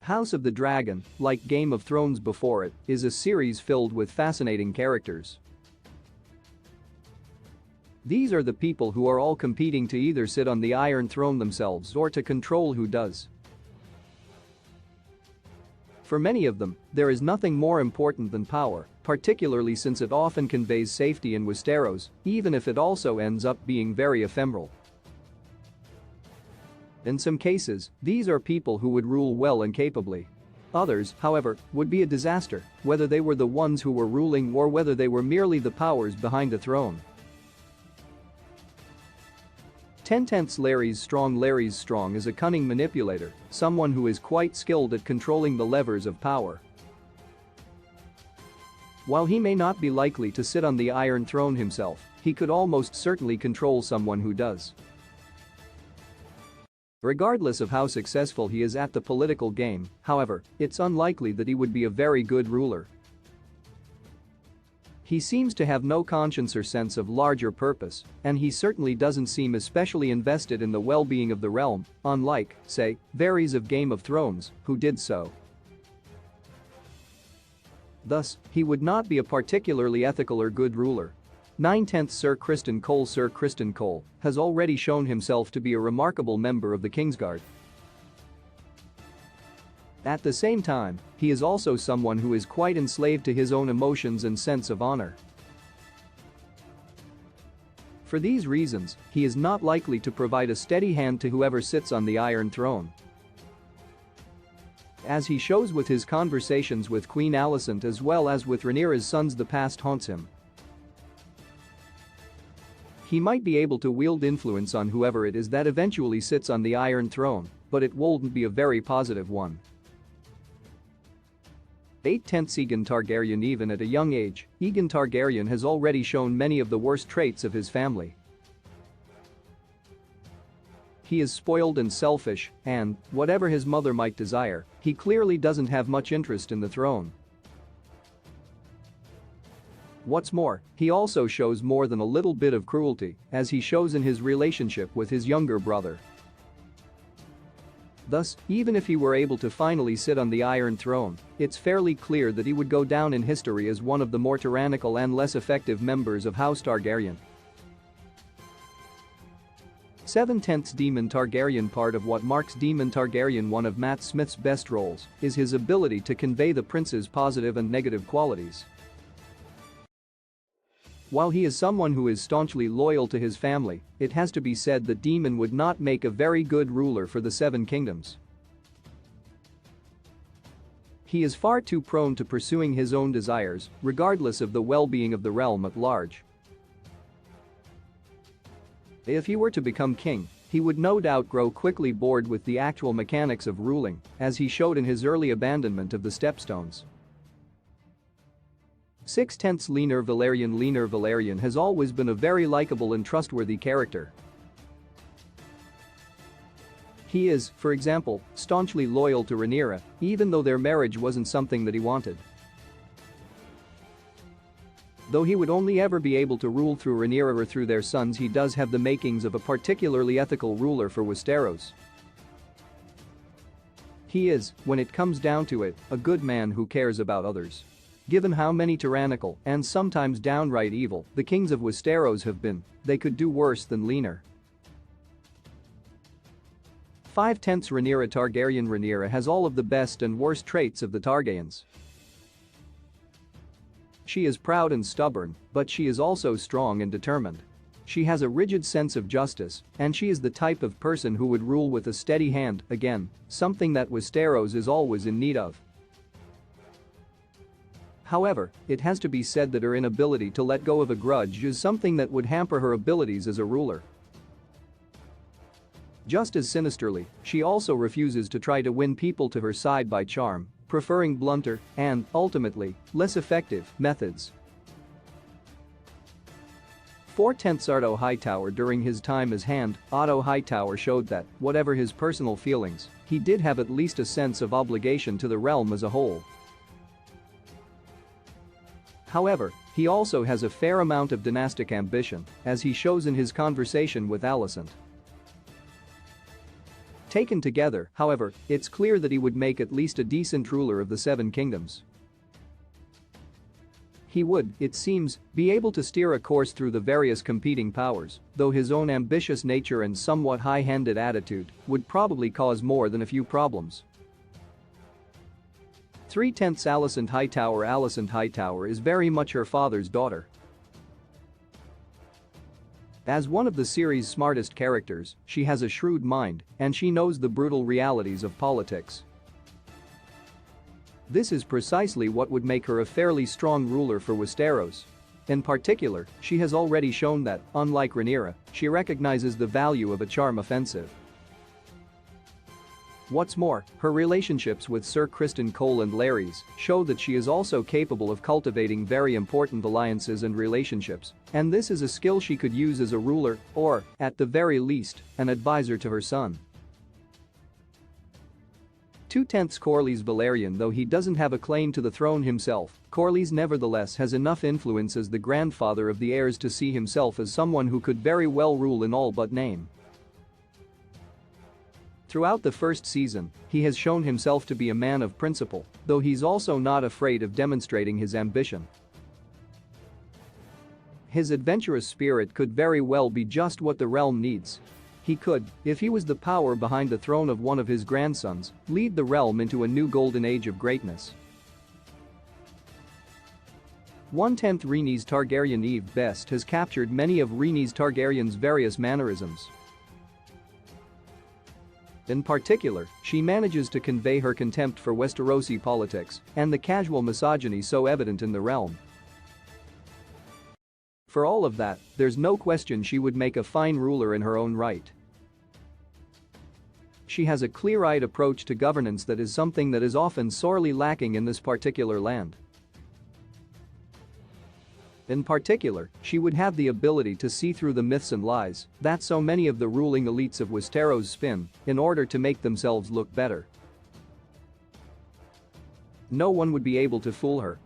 House of the Dragon, like Game of Thrones before it, is a series filled with fascinating characters. These are the people who are all competing to either sit on the Iron Throne themselves or to control who does. For many of them, there is nothing more important than power, particularly since it often conveys safety in Westeros, even if it also ends up being very ephemeral. In some cases, these are people who would rule well and capably. Others, however, would be a disaster, whether they were the ones who were ruling or whether they were merely the powers behind the throne. 10 Larry's Strong is a cunning manipulator, someone who is quite skilled at controlling the levers of power. While he may not be likely to sit on the Iron Throne himself, he could almost certainly control someone who does. Regardless of how successful he is at the political game, however, it's unlikely that he would be a very good ruler. He seems to have no conscience or sense of larger purpose, and he certainly doesn't seem especially invested in the well-being of the realm, unlike, say, Varys of Game of Thrones, who did so. Thus, he would not be a particularly ethical or good ruler. 9/10 Sir Criston Cole has already shown himself to be a remarkable member of the Kingsguard. At the same time, he is also someone who is quite enslaved to his own emotions and sense of honor. For these reasons, he is not likely to provide a steady hand to whoever sits on the Iron Throne. As he shows with his conversations with Queen Alicent as well as with Rhaenyra's sons, the past haunts him. He might be able to wield influence on whoever it is that eventually sits on the Iron Throne, but it won't be a very positive one. 8/10 Aegon Targaryen. Even at a young age, Aegon Targaryen has already shown many of the worst traits of his family. He is spoiled and selfish, and, whatever his mother might desire, he clearly doesn't have much interest in the throne. What's more, he also shows more than a little bit of cruelty, as he shows in his relationship with his younger brother. Thus, even if he were able to finally sit on the Iron Throne, it's fairly clear that he would go down in history as one of the more tyrannical and less effective members of House Targaryen. 7/10 Daemon Targaryen. Part of what marks Daemon Targaryen one of Matt Smith's best roles is his ability to convey the prince's positive and negative qualities. While he is someone who is staunchly loyal to his family, it has to be said that Daemon would not make a very good ruler for the Seven Kingdoms. He is far too prone to pursuing his own desires, regardless of the well-being of the realm at large. If he were to become king, he would no doubt grow quickly bored with the actual mechanics of ruling, as he showed in his early abandonment of the Stepstones. 6/10 Laenor Velaryon has always been a very likable and trustworthy character. He is, for example, staunchly loyal to Rhaenyra, even though their marriage wasn't something that he wanted. Though he would only ever be able to rule through Rhaenyra or through their sons, he does have the makings of a particularly ethical ruler for Westeros. He is, when it comes down to it, a good man who cares about others. Given how many tyrannical, and sometimes downright evil, the kings of Westeros have been, they could do worse than Laenor. 5/10 Rhaenyra Targaryen. Rhaenyra has all of the best and worst traits of the Targaryens. She is proud and stubborn, but she is also strong and determined. She has a rigid sense of justice, and she is the type of person who would rule with a steady hand, again, something that Westeros is always in need of. However, it has to be said that her inability to let go of a grudge is something that would hamper her abilities as a ruler. Just as sinisterly, she also refuses to try to win people to her side by charm, preferring blunter and, ultimately, less effective methods. 4/10 Otto Hightower. During his time as Hand, Otto Hightower showed that, whatever his personal feelings, he did have at least a sense of obligation to the realm as a whole. However, he also has a fair amount of dynastic ambition, as he shows in his conversation with Alicent. Taken together, however, it's clear that he would make at least a decent ruler of the Seven Kingdoms. He would, it seems, be able to steer a course through the various competing powers, though his own ambitious nature and somewhat high-handed attitude would probably cause more than a few problems. 3/10 Alicent Hightower. Alicent Hightower is very much her father's daughter. As one of the series' smartest characters, she has a shrewd mind, and she knows the brutal realities of politics. This is precisely what would make her a fairly strong ruler for Westeros. In particular, she has already shown that, unlike Rhaenyra, she recognizes the value of a charm offensive. What's more, her relationships with Sir Criston Cole and Larys show that she is also capable of cultivating very important alliances and relationships, and this is a skill she could use as a ruler or, at the very least, an advisor to her son. 2/10 Corlys Valerian. Though he doesn't have a claim to the throne himself, Corlys nevertheless has enough influence as the grandfather of the heirs to see himself as someone who could very well rule in all but name. Throughout the first season, he has shown himself to be a man of principle, though he's also not afraid of demonstrating his ambition. His adventurous spirit could very well be just what the realm needs. He could, if he was the power behind the throne of one of his grandsons, lead the realm into a new golden age of greatness. 1/10 Rhaenys Targaryen. Eve Best has captured many of Rhaenys Targaryen's various mannerisms. In particular, she manages to convey her contempt for Westerosi politics and the casual misogyny so evident in the realm. For all of that, there's no question she would make a fine ruler in her own right. She has a clear-eyed approach to governance that is something that is often sorely lacking in this particular land. In particular, she would have the ability to see through the myths and lies that so many of the ruling elites of Westeros spin in order to make themselves look better. No one would be able to fool her